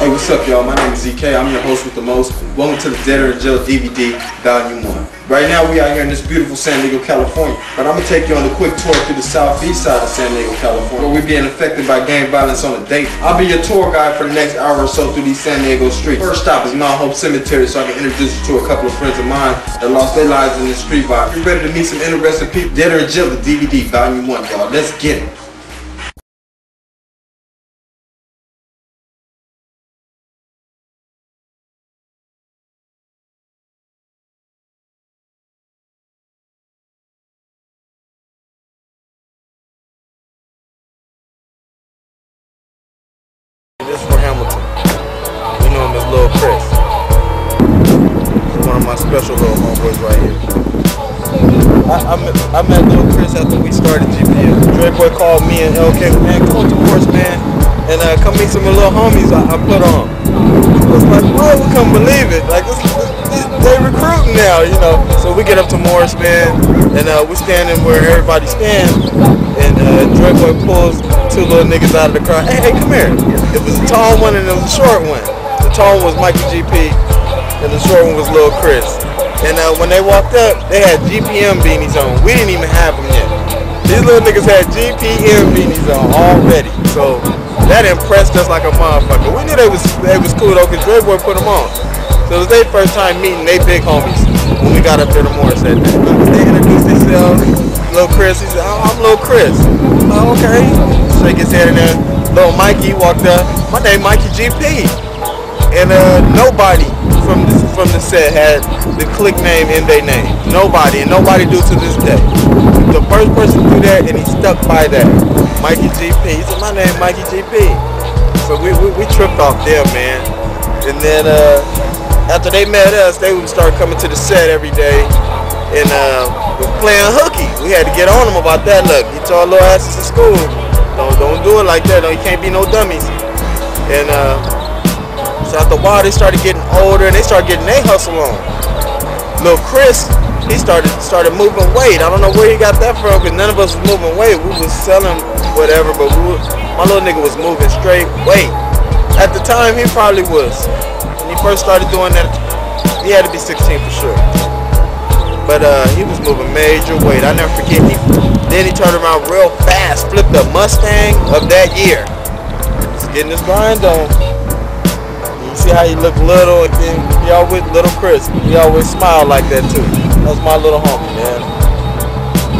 Hey, what's up, y'all? My name is ZK. I'm your host with the most. Welcome to the Deader in Jail DVD, Volume 1. Right now, we out here in this beautiful San Diego, California. But I'm going to take you on a quick tour through the southeast side of San Diego, California, where we're being affected by gang violence on a date. I'll be your tour guide for the next hour or so through these San Diego streets. First stop is Mount Hope Cemetery, so I can introduce you to a couple of friends of mine that lost their lives in the street violence. You ready to meet some interesting people? Deader in Jail, the DVD, Volume 1, y'all. Let's get it. This is for Hamilton. We know him as Lil Chris. He's one of my special little homeboys right here. I met Lil Chris after we started GPS. Dre Boy called me and LK, man, come on to Morris, man, and come meet some of the little homies I put on. I was like, boy, we couldn't believe it. Like, they recruiting now, you know. So we get up to Morris, man, and we're standing where everybody stands, and Dre Boy pulls two little niggas out of the car. Hey, come here. It was a tall one and it was a short one. The tall one was Mikey GP and the short one was Lil Chris. And when they walked up, they had GPM beanies on. We didn't even have them yet. These little niggas had GPM beanies on already. So that impressed us like a motherfucker. We knew they was cool though, because Dre Boy put them on. So it was their first time meeting they big homies when we got up there to Morris that day. They introduced themselves. Lil Chris, he said, oh, I'm Lil Chris. Oh, okay. Shake his head in there. Lil Mikey walked up. My name Mikey GP. And nobody from the set had the click name in their name. Nobody, and nobody do to this day. The first person to do that, and he stuck by that. Mikey GP. He said, my name Mikey GP. So we tripped off them, man. And then after they met us, they would start coming to the set every day. And we're playing hooky. We had to get on them about that. Look, you told little asses in school, don't do it like that. No, you can't be no dummies. And so after a while, they started getting older and they started getting their hustle on. Lil Chris, he started moving weight. I don't know where he got that from, because none of us was moving weight. We was selling whatever, but my little nigga was moving straight weight. At the time, he probably was. When he first started doing that, he had to be 16 for sure. But he was moving major weight. I never forget. Then he turned around real fast, flipped the Mustang of that year. He's getting his grind on. You see how he looked little, and then he always little Chris. He always smiled like that too. That was my little homie, man.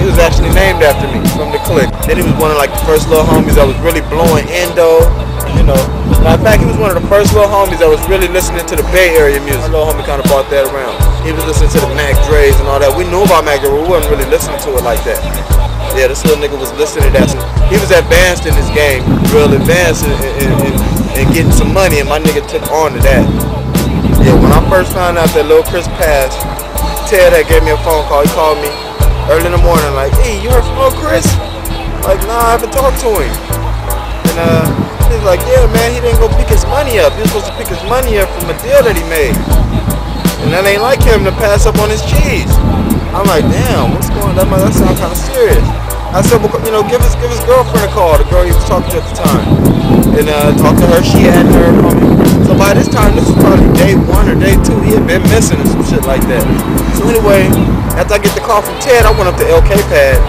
He was actually named after me from the clique. Then he was one of like the first little homies that was really blowing endo. You know, matter of fact, he was one of the first little homies that was really listening to the Bay Area music. My little homie kind of brought that around. He was listening to the Mac Dre's and all that. We knew about Mac Dre, but we wasn't really listening to it like that. Yeah, this little nigga was listening to that. He was advanced in this game, real advanced and getting some money, and my nigga took on to that. Yeah, when I first found out that Lil Chris passed, Ted that gave me a phone call. He called me early in the morning like, hey, you heard from Lil Chris? Like, nah, I haven't talked to him. And he was like, yeah, man, he didn't go pick his money up. He was supposed to pick his money up from a deal that he made. And that ain't like him to pass up on his cheese. I'm like, damn, what's going on? That sounds kind of serious. I said, well, you know, give his girlfriend a call, the girl he was talking to at the time. And talked to her, she hadn't heard from him. So by this time, this was probably day 1 or day 2, he had been missing and some shit like that. So anyway, after I get the call from Ted, I went up to LK pad.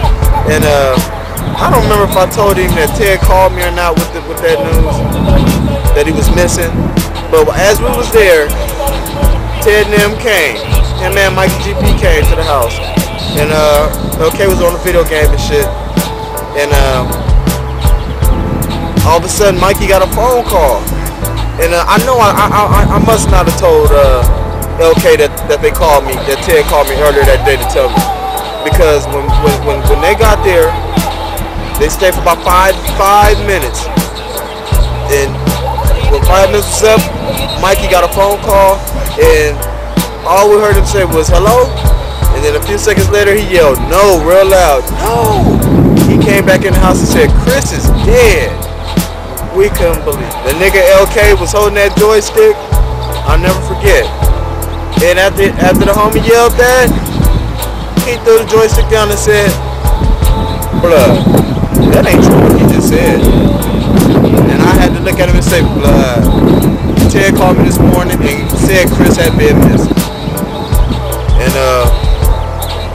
And I don't remember if I told him that Ted called me or not with that news, that he was missing. But as we was there, Ted and them came. Him and Mikey GP came to the house. And LK was on the video game and shit. And all of a sudden Mikey got a phone call. And I know I must not have told LK that they called me, that Ted called me earlier that day to tell me. Because when they got there, they stayed for about five minutes. And when 5 minutes was up, Mikey got a phone call, and all we heard him say was, hello? And then a few seconds later, he yelled, no, real loud, no! He came back in the house and said, Chris is dead. We couldn't believe it. The nigga LK was holding that joystick. I'll never forget. And after the homie yelled that, he threw the joystick down and said, bruh, that ain't true what he just said. And I had to look at him and say, blood, said Chris had been missing. And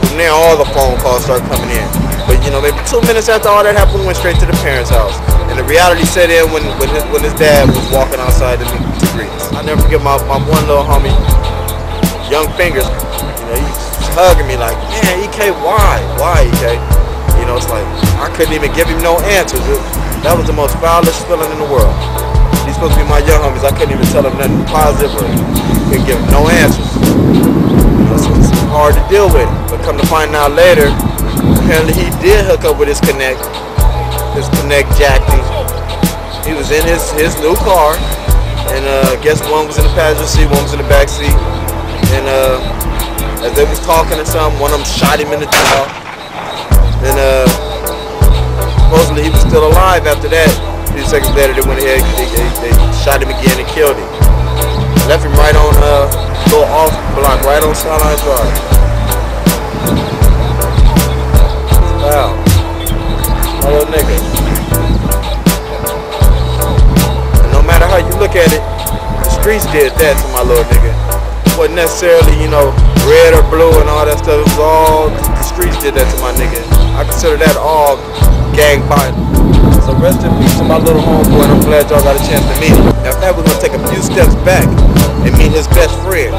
from there, all the phone calls started coming in. But you know, maybe 2 minutes after all that happened, we went straight to the parents' house. And the reality set in when his dad was walking outside to meet to greet us. I'll never forget my one little homie, Young Fingers. You know, he was hugging me like, man, EK, why EK? You know, it's like I couldn't even give him no answers. That was the most foulest feeling in the world. He's supposed to be my young homies. I couldn't even tell him nothing positive or couldn't give him no answers. It's hard to deal with. But come to find out later, apparently he did hook up with his Connect jacking. He was in his new car, and I guess one was in the passenger seat, one was in the back seat. And as they was talking or something, one of them shot him in the jaw. And supposedly he was still alive after that. A few seconds later, they went ahead, they shot him again and killed him. Left him right on little off block, right on Skyline Drive. Wow. My little nigga. And no matter how you look at it, the streets did that to my little nigga. It wasn't necessarily, you know, red or blue and all that stuff. It was all, the streets did that to my nigga. I consider that all gang violence. So rest in peace to my little homeboy, and I'm glad y'all got a chance to meet him. Now, if that, we're gonna take a few steps back and meet his best friend.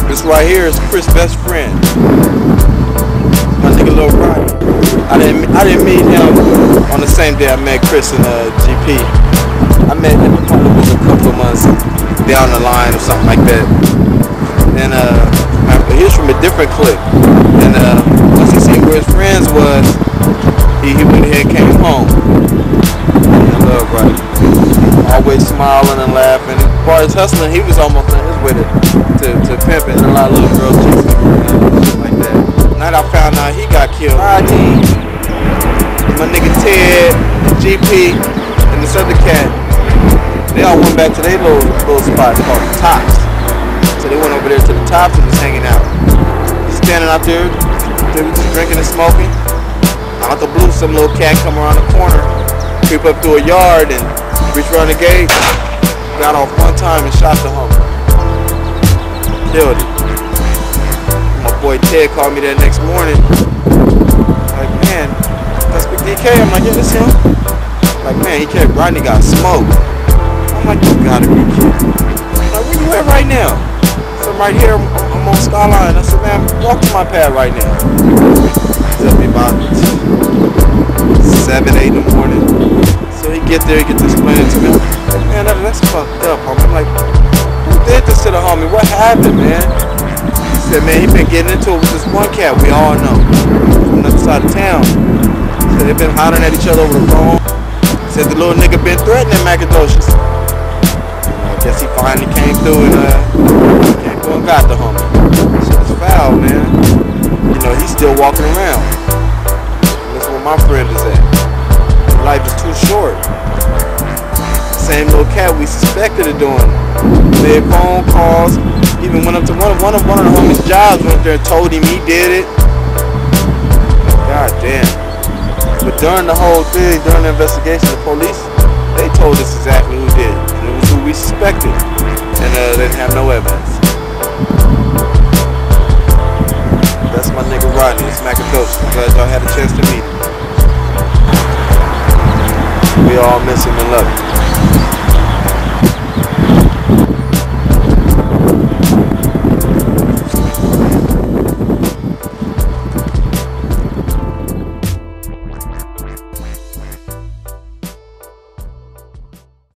This right here is Chris' best friend. My nigga Lil Rodney. I didn't meet him on the same day I met Chris in GP. I met him probably a couple of months down the line or something like that. And he was from a different clique. And once he seen where his friends was, he went ahead and came home. I love Rodney. Always smiling and laughing. As far as hustling, he was almost on his way to pimping, and a lot of little girls chasing him like that. The night I found out he got killed, Rodney, my nigga Ted, GP, and this other cat, they all went back to their little spot called the Tops. So they went over there to the Tops and was hanging out. Just standing out there, they were just drinking and smoking. Out the blue, some little cat come around the corner, creep up through a yard and reach around the gate, got off one time and shot the homie. Killed him. My boy Ted called me that next morning. Like, man, that's Big DK. I'm like, yeah, that's him. Like, man, Rodney got smoked. I'm like, you gotta be kidding. Like, where you at right now? So I'm right here, I'm on Skyline. I said, man, walk to my pad right now. Tell me about 7, 8 in the morning. So he get there, he gets to explain it to me. Like, man, that's fucked up, homie. I'm like, who did this to the homie? What happened, man? He said, man, he been getting into it with this one cat we all know from the other side of town. He said they've been hollering at each other over the phone. He said the little nigga been threatening Macadocious. I guess he finally came through and got the homie. Shit's foul, man. You know, he's still walking around. And that's where my friend is at. Life is too short. Same little cat we suspected of doing. Made phone calls. Even went up to one of the homies' jobs, went up there and told him he did it. God damn. But during the whole thing, during the investigation, the police, they told us exactly who did it. And it was who we suspected. And they didn't have no evidence. That's my nigga Rodney. It's Macadocious. I'm glad y'all had a chance to meet him. We all miss him and love him.